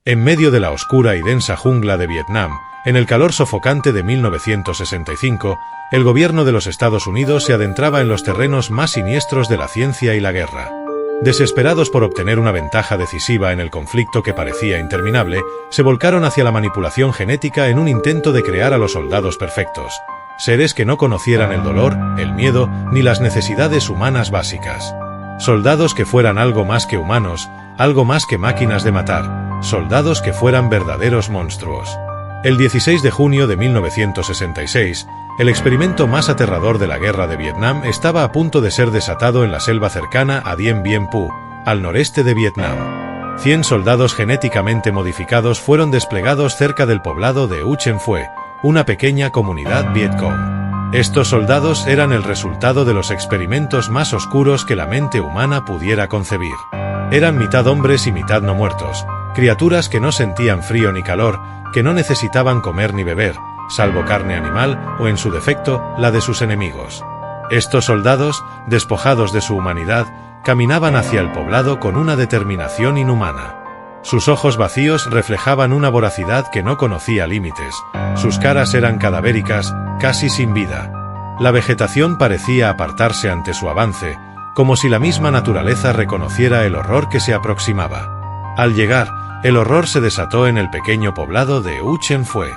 En medio de la oscura y densa jungla de Vietnam, en el calor sofocante de 1965, el gobierno de los Estados Unidos se adentraba en los terrenos más siniestros de la ciencia y la guerra. Desesperados por obtener una ventaja decisiva en el conflicto que parecía interminable, se volcaron hacia la manipulación genética en un intento de crear a los soldados perfectos, seres que no conocieran el dolor, el miedo, ni las necesidades humanas básicas. Soldados que fueran algo más que humanos, algo más que máquinas de matar, soldados que fueran verdaderos monstruos. El 16 de junio de 1966, el experimento más aterrador de la guerra de Vietnam estaba a punto de ser desatado en la selva cercana a Dien Bien Phu, al noreste de Vietnam. 100 soldados genéticamente modificados fueron desplegados cerca del poblado de U Chen Phuê, una pequeña comunidad Vietcong. Estos soldados eran el resultado de los experimentos más oscuros que la mente humana pudiera concebir. Eran mitad hombres y mitad no muertos, criaturas que no sentían frío ni calor, que no necesitaban comer ni beber, salvo carne animal o, en su defecto, la de sus enemigos. Estos soldados, despojados de su humanidad, caminaban hacia el poblado con una determinación inhumana. Sus ojos vacíos reflejaban una voracidad que no conocía límites, sus caras eran cadavéricas, casi sin vida. La vegetación parecía apartarse ante su avance, como si la misma naturaleza reconociera el horror que se aproximaba. Al llegar, el horror se desató en el pequeño poblado de U Chen Phuê.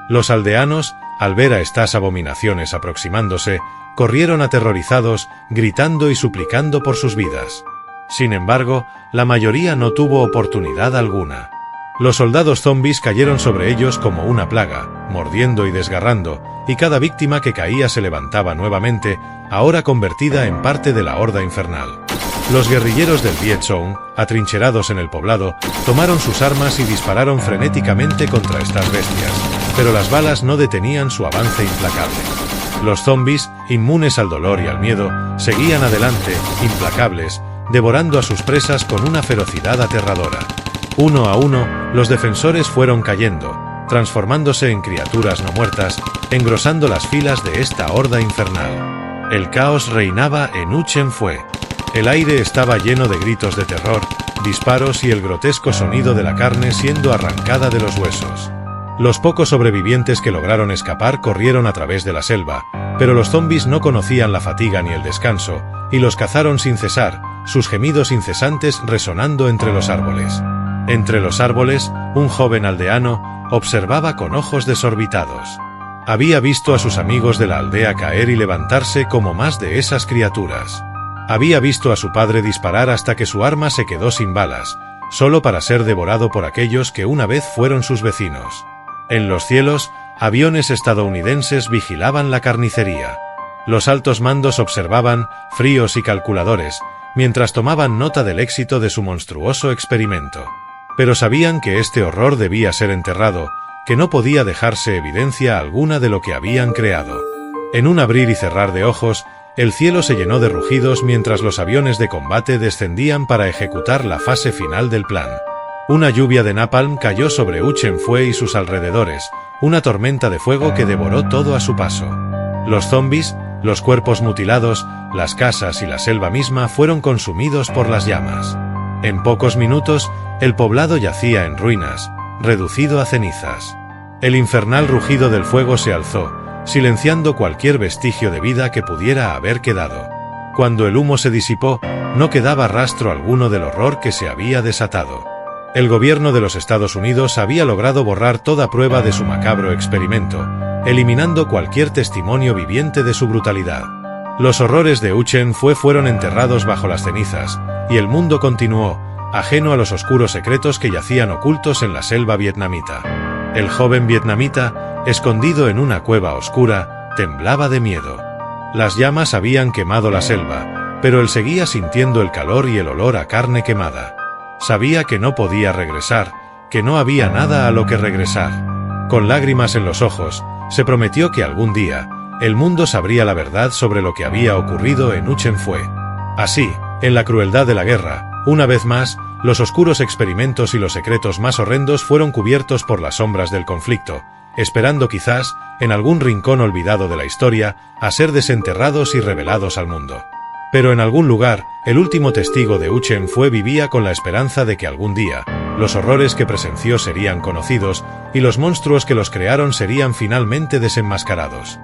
Los aldeanos, al ver a estas abominaciones aproximándose, corrieron aterrorizados, gritando y suplicando por sus vidas. Sin embargo, la mayoría no tuvo oportunidad alguna. Los soldados zombies cayeron sobre ellos como una plaga, mordiendo y desgarrando, y cada víctima que caía se levantaba nuevamente, ahora convertida en parte de la horda infernal. Los guerrilleros del Viet Cong, atrincherados en el poblado, tomaron sus armas y dispararon frenéticamente contra estas bestias, pero las balas no detenían su avance implacable. Los zombies, inmunes al dolor y al miedo, seguían adelante, implacables, devorando a sus presas con una ferocidad aterradora. Uno a uno, los defensores fueron cayendo, transformándose en criaturas no muertas, engrosando las filas de esta horda infernal. El caos reinaba en U Chen Phuê. El aire estaba lleno de gritos de terror, disparos y el grotesco sonido de la carne siendo arrancada de los huesos. Los pocos sobrevivientes que lograron escapar corrieron a través de la selva, pero los zombies no conocían la fatiga ni el descanso, y los cazaron sin cesar, sus gemidos incesantes resonando entre los árboles. Entre los árboles, un joven aldeano observaba con ojos desorbitados. Había visto a sus amigos de la aldea caer y levantarse como más de esas criaturas. Había visto a su padre disparar hasta que su arma se quedó sin balas, solo para ser devorado por aquellos que una vez fueron sus vecinos. En los cielos, aviones estadounidenses vigilaban la carnicería. Los altos mandos observaban, fríos y calculadores, mientras tomaban nota del éxito de su monstruoso experimento. Pero sabían que este horror debía ser enterrado, que no podía dejarse evidencia alguna de lo que habían creado. En un abrir y cerrar de ojos, el cielo se llenó de rugidos mientras los aviones de combate descendían para ejecutar la fase final del plan. Una lluvia de napalm cayó sobre U Chen Phuê y sus alrededores, una tormenta de fuego que devoró todo a su paso. Los zombies, los cuerpos mutilados, las casas y la selva misma fueron consumidos por las llamas. En pocos minutos, el poblado yacía en ruinas, reducido a cenizas. El infernal rugido del fuego se alzó, silenciando cualquier vestigio de vida que pudiera haber quedado. Cuando el humo se disipó, no quedaba rastro alguno del horror que se había desatado. El gobierno de los Estados Unidos había logrado borrar toda prueba de su macabro experimento, eliminando cualquier testimonio viviente de su brutalidad. Los horrores de U Chen Phuê fueron enterrados bajo las cenizas, y el mundo continuó, ajeno a los oscuros secretos que yacían ocultos en la selva vietnamita. El joven vietnamita, escondido en una cueva oscura, temblaba de miedo. Las llamas habían quemado la selva, pero él seguía sintiendo el calor y el olor a carne quemada. Sabía que no podía regresar, que no había nada a lo que regresar. Con lágrimas en los ojos, se prometió que algún día, el mundo sabría la verdad sobre lo que había ocurrido en U Chen Phuê. Así, en la crueldad de la guerra, una vez más, los oscuros experimentos y los secretos más horrendos fueron cubiertos por las sombras del conflicto, esperando quizás, en algún rincón olvidado de la historia, a ser desenterrados y revelados al mundo. Pero en algún lugar, el último testigo de Uchen vivía con la esperanza de que algún día, los horrores que presenció serían conocidos, y los monstruos que los crearon serían finalmente desenmascarados.